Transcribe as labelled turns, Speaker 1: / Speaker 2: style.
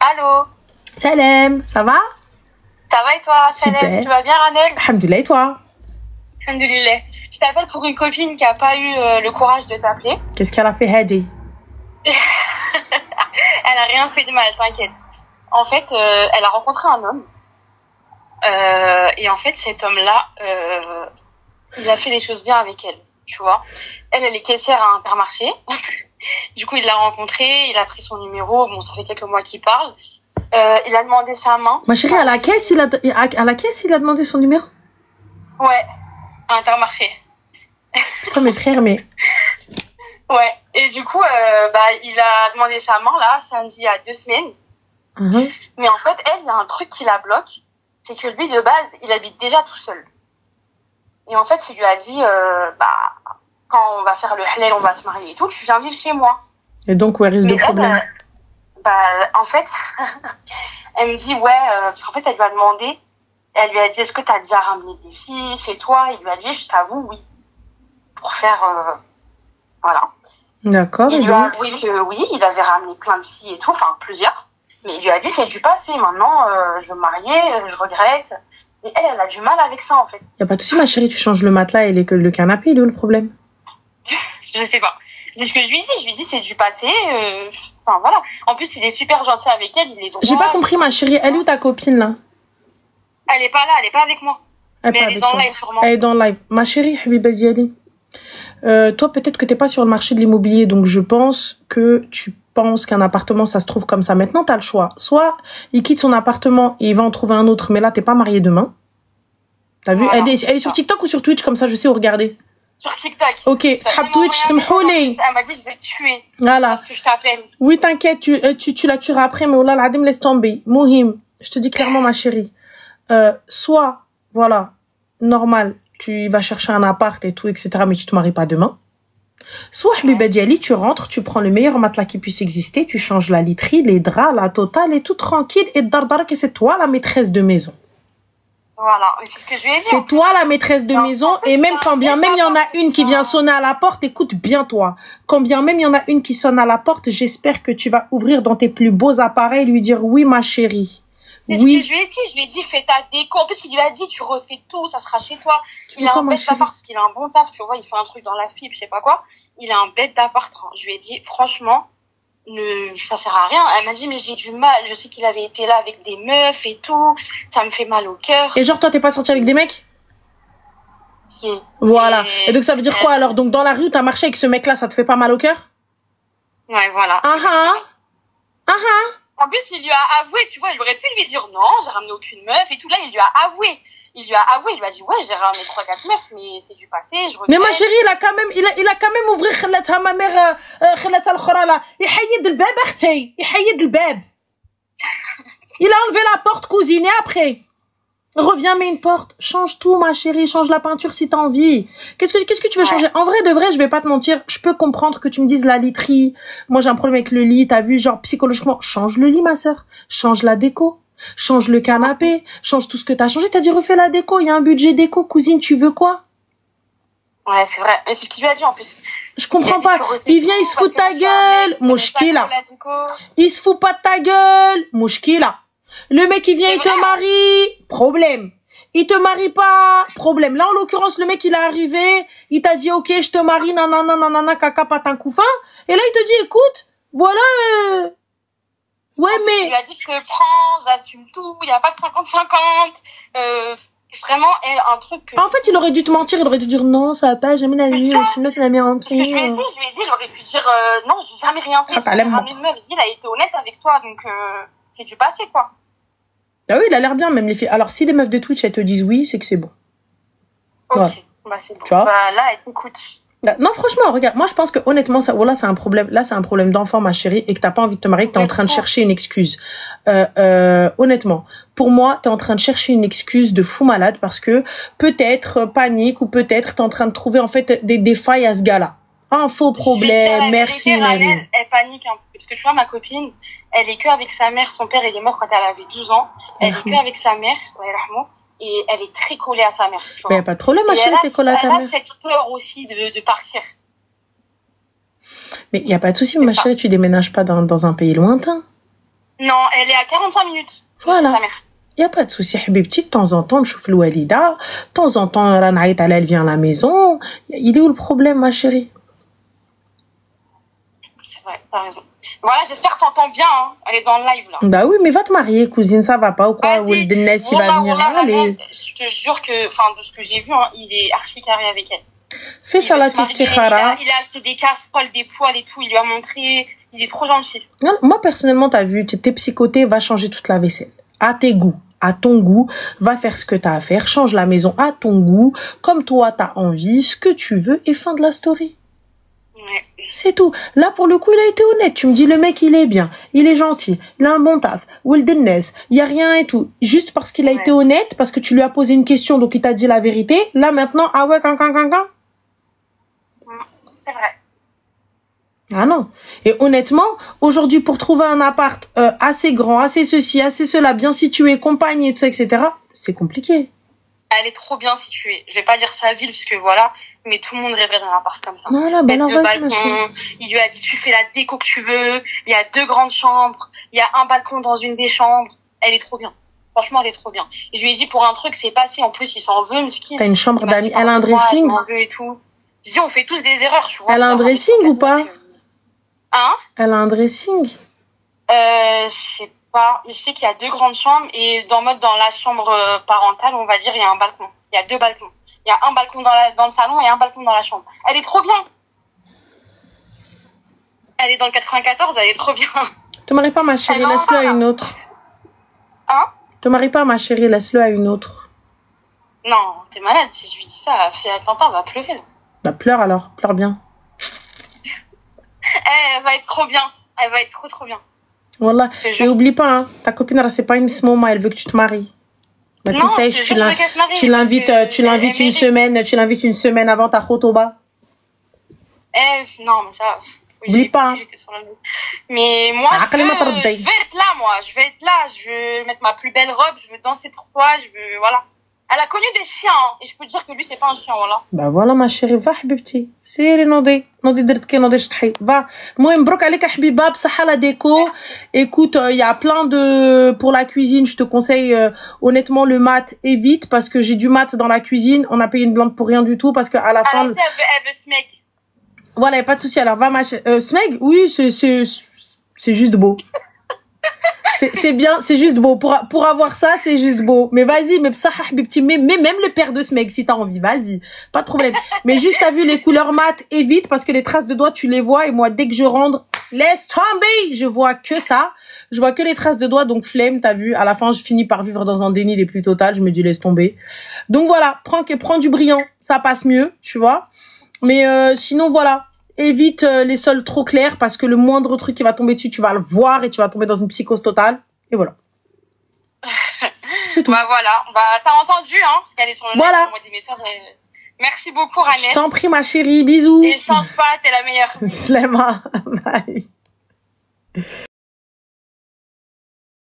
Speaker 1: Allô.
Speaker 2: Salam, ça va?
Speaker 1: Ça va et toi? Salam,
Speaker 2: super.
Speaker 1: Tu vas bien, Ranel?
Speaker 2: Alhamdoulilah, et toi?
Speaker 1: Alhamdoulilah. Je t'appelle pour une copine qui n'a pas eu le courage de t'appeler.
Speaker 2: Qu'est-ce qu'elle a fait, Hadi?
Speaker 1: Elle a rien fait de mal, t'inquiète. En fait, elle a rencontré un homme. Et en fait, cet homme-là, il a fait les choses bien avec elle, tu vois. Elle est caissière à un hypermarché. Du coup, il l'a rencontré, il a pris son numéro. Bon, ça fait quelques mois qu'il parle. Il a demandé sa main.
Speaker 2: Ma chérie, à la caisse, il a demandé son numéro?
Speaker 1: Ouais, à Intermarché.
Speaker 2: Toi, mes frères, mais...
Speaker 1: Ouais, et du coup, il a demandé sa main, là, samedi, il y a 2 semaines. Mais en fait, elle, il y a un truc qui la bloque. C'est que lui, de base, il habite déjà tout seul. Et en fait, il lui a dit, quand on va faire le halal, on va se marier et tout, tu viens vivre chez moi.
Speaker 2: Et donc, ouais, risque de problème.
Speaker 1: En fait, elle me dit, parce qu'en fait, elle lui a demandé, elle lui a dit, est-ce que tu as déjà ramené des filles chez toi? Il lui a dit, je t'avoue, oui. Pour faire, voilà.
Speaker 2: D'accord.
Speaker 1: Il lui a avoué que oui, il avait ramené plein de filles et tout, enfin, plusieurs. Mais il lui a dit, c'est du passé, maintenant, je veux me marier, je regrette. Et elle a du mal avec ça, en fait.
Speaker 2: Y a pas de souci, ma chérie, tu changes le matelas et le canapé, il est où le problème?
Speaker 1: Je sais pas. C'est ce que je lui dis. Je lui dis, c'est du passé. Enfin, voilà. En plus, il est super gentil avec elle. Il est droit.
Speaker 2: J'ai pas compris, ma chérie. Elle est où ta copine, là?
Speaker 1: Elle est pas là. Elle est pas avec moi. Mais elle est dans le live, sûrement.
Speaker 2: Elle est dans le live. Ma chérie, Habiba Diali. Toi, peut-être que t'es pas sur le marché de l'immobilier. Donc, je pense que tu penses qu'un appartement, ça se trouve comme ça. Maintenant, t'as le choix. Soit il quitte son appartement et il va en trouver un autre. Mais là, t'es pas marié demain. T'as vu?
Speaker 1: Voilà,
Speaker 2: elle est sur TikTok ou sur Twitch? Comme ça, je sais où regarder.
Speaker 1: Sur TikTok.
Speaker 2: Ok, Sahab Twitch, Smhouli.
Speaker 1: Elle m'a dit, je vais te tuer.
Speaker 2: Voilà.
Speaker 1: Parce que je t'appelle.
Speaker 2: Oui, t'inquiète, tu la tueras après, mais oh là, l'Adim, laisse tomber. Mohim, je te dis clairement, ma chérie. Soit, voilà, normal, tu vas chercher un appart et tout, etc., mais tu te maries pas demain. Soit, Habiba Diali, tu rentres, tu prends le meilleur matelas qui puisse exister, tu changes la literie, les draps, la totale, et tout tranquille, et dardara que c'est toi la maîtresse de maison.
Speaker 1: Voilà, c'est ce que je lui ai dit.
Speaker 2: C'est toi la maîtresse de maison, et même quand bien même il y en a une qui vient sonner à la porte, écoute bien toi. Quand bien même il y en a une qui sonne à la porte, j'espère que tu vas ouvrir dans tes plus beaux appareils et lui dire oui ma chérie.
Speaker 1: Oui. Ce que je lui ai dit, fais ta déco. En plus, il lui a dit, tu refais tout, ça sera chez toi. Il a un bête d'appart parce qu'il a un bon taf, tu vois, il fait un truc dans la fibre, je sais pas quoi. Il a un bête d'appart. Je lui ai dit, franchement, ça sert à rien. Elle m'a dit, mais j'ai du mal. Je sais qu'il avait été là avec des meufs et tout. Ça me fait mal au cœur.
Speaker 2: Et genre, toi, t'es pas sorti avec des mecs?
Speaker 1: Si.
Speaker 2: Voilà. Et donc, ça veut dire quoi alors? Donc, dans la rue, t'as marché avec ce mec-là, ça te fait pas mal au cœur?
Speaker 1: Ouais, voilà. En plus, il lui a avoué, tu vois, il aurait pu lui dire non, j'ai ramené aucune meuf et tout. Là, il lui a avoué. Il lui a dit, ouais, j'ai ramené 3-4 meufs, mais c'est du passé, je regrette.
Speaker 2: Mais ma chérie, il a quand même ouvert خلتها ma mère, خلتها الأخرى là. يحيد الباب أختي. يحيد الباب. Il a enlevé la porte cousine et après. Reviens, mets une porte. Change tout, ma chérie. Change la peinture si t'as envie. Qu'est-ce que tu veux changer? En vrai, de vrai, je vais pas te mentir. Je peux comprendre que tu me dises la literie. Moi, j'ai un problème avec le lit. T'as vu, genre, psychologiquement. Change le lit, ma sœur. Change la déco. Change le canapé. Change tout ce que t'as changé. T'as dit, refais la déco. Il y a un budget déco. Cousine, tu veux quoi?
Speaker 1: Ouais, c'est vrai. Mais c'est ce qu'il lui a dit, en plus.
Speaker 2: Je comprends pas. Il vient, il se fout de ta gueule. Mouchkila. Il se fout pas de ta gueule. Mouchkila. Le mec, il vient, il te marie, problème. Il te marie pas, problème. Là, en l'occurrence, le mec, il est arrivé, il t'a dit, ok, je te marie, nanana, caca, patin, couffin. Et là, il te dit, écoute, voilà, ouais, mais...
Speaker 1: Il a dit, je te prends, j'assume tout, il n'y a pas de 50-50, vraiment, un truc que...
Speaker 2: En fait, il aurait dû te mentir, il aurait dû dire, non, ça va pas, jamais la nuit, tu me la mis en
Speaker 1: Ce que je lui ai dit, il aurait pu dire, non, j'ai jamais rien fait, j'ai ramené une meuf. Je dis, il a été honnête avec toi, donc, c'est du passé, quoi.
Speaker 2: Ah oui, il a l'air bien, même les filles. Alors, si les meufs de Twitch, elles te disent oui, c'est que c'est bon.
Speaker 1: Ok,
Speaker 2: voilà.
Speaker 1: Bah c'est bon.
Speaker 2: Tu vois?
Speaker 1: Bah là, écoute.
Speaker 2: Non, franchement, regarde, moi, je pense que, honnêtement, ça, voilà, c'est un problème. Là, c'est un problème d'enfant, ma chérie, et que t'as pas envie de te marier, que t'es en train de chercher une excuse. Honnêtement, pour moi, t'es en train de chercher une excuse de fou malade parce que peut-être panique ou peut-être t'es en train de trouver, en fait, des failles à ce gars-là. Un faux problème, merci, Narine.
Speaker 1: Elle panique un peu. Parce que tu vois, ma copine, elle est que avec sa mère. Son père, il est mort quand elle avait 12 ans. Elle est que avec sa mère, et elle est très collée à sa mère.
Speaker 2: Il n'y a pas de problème, ma chérie, t'es collée à ta mère.
Speaker 1: Elle a cette peur aussi de partir.
Speaker 2: Mais il n'y a pas de souci, ma chérie, tu déménages pas dans un pays lointain.
Speaker 1: Non, elle est à 45 minutes.
Speaker 2: Voilà.
Speaker 1: De sa mère.
Speaker 2: Il n'y a pas de souci, Habibti. De temps en temps, je chauffe le Walida. De temps en temps, Ranaït, elle vient à la maison. Il est où le problème, ma chérie?
Speaker 1: C'est vrai, t'as raison. Voilà, j'espère que t'entends bien, hein. Elle est dans le live, là.
Speaker 2: Bah oui, mais va te marier, cousine, ça va pas ou quoi? Ou le Dennes, il va venir. Allez.
Speaker 1: Je te jure que, enfin, de ce que j'ai vu, hein, il est archi carré avec elle.
Speaker 2: Fais ça la istikhara.
Speaker 1: Il a acheté des casseroles, des poêles et tout. Il lui a montré. Il est trop gentil.
Speaker 2: Non, moi, personnellement, t'as vu, t'es psychoté, va changer toute la vaisselle. À tes goûts. À ton goût. Va faire ce que t'as à faire. Change la maison à ton goût. Comme toi, t'as envie. Ce que tu veux. Et fin de la story.
Speaker 1: Ouais.
Speaker 2: C'est tout. Là, pour le coup, il a été honnête. Tu me dis, le mec, il est bien. Il est gentil. Il a un bon taf. Wilderness. Il y a rien et tout. Juste parce qu'il a été honnête, parce que tu lui as posé une question, donc il t'a dit la vérité. Là, maintenant, ah ouais, quand.
Speaker 1: C'est vrai.
Speaker 2: Ah non. Et honnêtement, aujourd'hui, pour trouver un appart assez grand, assez ceci, assez cela, bien situé, compagnie, tout ça, etc., c'est compliqué.
Speaker 1: Elle est trop bien située. Je vais pas dire sa ville, parce que voilà, mais tout le monde rêverait d'un appart comme ça.
Speaker 2: Voilà, ben
Speaker 1: deux balcons. Il lui a dit, tu fais la déco que tu veux. Il y a 2 grandes chambres. Il y a un balcon dans une des chambres. Elle est trop bien. Franchement, elle est trop bien. Je lui ai dit, pour un truc, c'est passé. En plus, il s'en veut, Mskin.
Speaker 2: T'as une chambre d'amis. Elle a un dressing?
Speaker 1: Et tout. Je dis, on fait tous des erreurs, tu vois.
Speaker 2: Elle a un dressing ou pas?
Speaker 1: Hein?
Speaker 2: Elle a un dressing?
Speaker 1: Je sais pas. Mais je sais qu'il y a 2 grandes chambres et dans la chambre parentale, on va dire, il y a un balcon. Il y a 2 balcons. Il y a un balcon dans le salon et un balcon dans la chambre. Elle est trop bien. Elle est dans le 94, elle est trop bien.
Speaker 2: Te marie pas, ma chérie, laisse-le à une autre.
Speaker 1: Hein?
Speaker 2: Te marie pas, ma chérie, laisse-le à une autre.
Speaker 1: Non, t'es malade. Si je lui dis ça, Tintin va pleurer.
Speaker 2: Bah pleure alors, pleure bien.
Speaker 1: Elle va être trop bien. Elle va être trop bien.
Speaker 2: Voilà. Et oublie pas, hein, ta copine, c'est pas une smoma, elle veut que tu te maries. Bah,
Speaker 1: non,
Speaker 2: tu l'invites une semaine avant ta khotoba.
Speaker 1: Non, mais ça.
Speaker 2: Oublie pas. Hein.
Speaker 1: Mais moi, je vais être là, moi. Je vais être là. Je veux mettre ma plus belle robe. Je veux danser 3. Je veux, voilà. Elle a connu des chiens, hein, et je peux te dire que lui, c'est pas un chien, voilà.
Speaker 2: Bah voilà, ma chérie, va, حبيبتي. سيري نوضي درتكي نوضي شطحي. Va. المهم مبروك عليك يا حبيبة بصحة la déco. Écoute, il y a plein de pour la cuisine, je te conseille honnêtement le mat évite parce que j'ai du mat dans la cuisine, on a payé une blinde pour rien du tout parce que à la fin
Speaker 1: elle veut Smeg.
Speaker 2: Voilà, y a pas de souci. Alors va Smeg, oui, c'est juste beau. C'est bien, c'est juste beau. Pour avoir ça, c'est juste beau. Mais vas-y, mais même le père de Smeg, si t'as envie, vas-y. Pas de problème. Mais juste, t'as vu les couleurs mat, évite, parce que les traces de doigts, tu les vois, et moi, dès que je rentre, laisse tomber! Je vois que ça. Je vois que les traces de doigts, donc flemme, t'as vu. À la fin, je finis par vivre dans un déni les plus total. Je me dis, laisse tomber. Donc voilà, prends du brillant. Ça passe mieux, tu vois. Mais, sinon, voilà. Évite les sols trop clairs parce que le moindre truc qui va tomber dessus, tu vas le voir et tu vas tomber dans une psychose totale. Et voilà.
Speaker 1: C'est tout. Bah voilà. Bah t'as entendu, hein, parce qu'elle est sur le live,
Speaker 2: voilà.
Speaker 1: Des messages. Merci beaucoup, Ranette.
Speaker 2: Je t'en prie, ma chérie. Bisous.
Speaker 1: Et change pas, t'es la meilleure.
Speaker 2: Slema. Bye.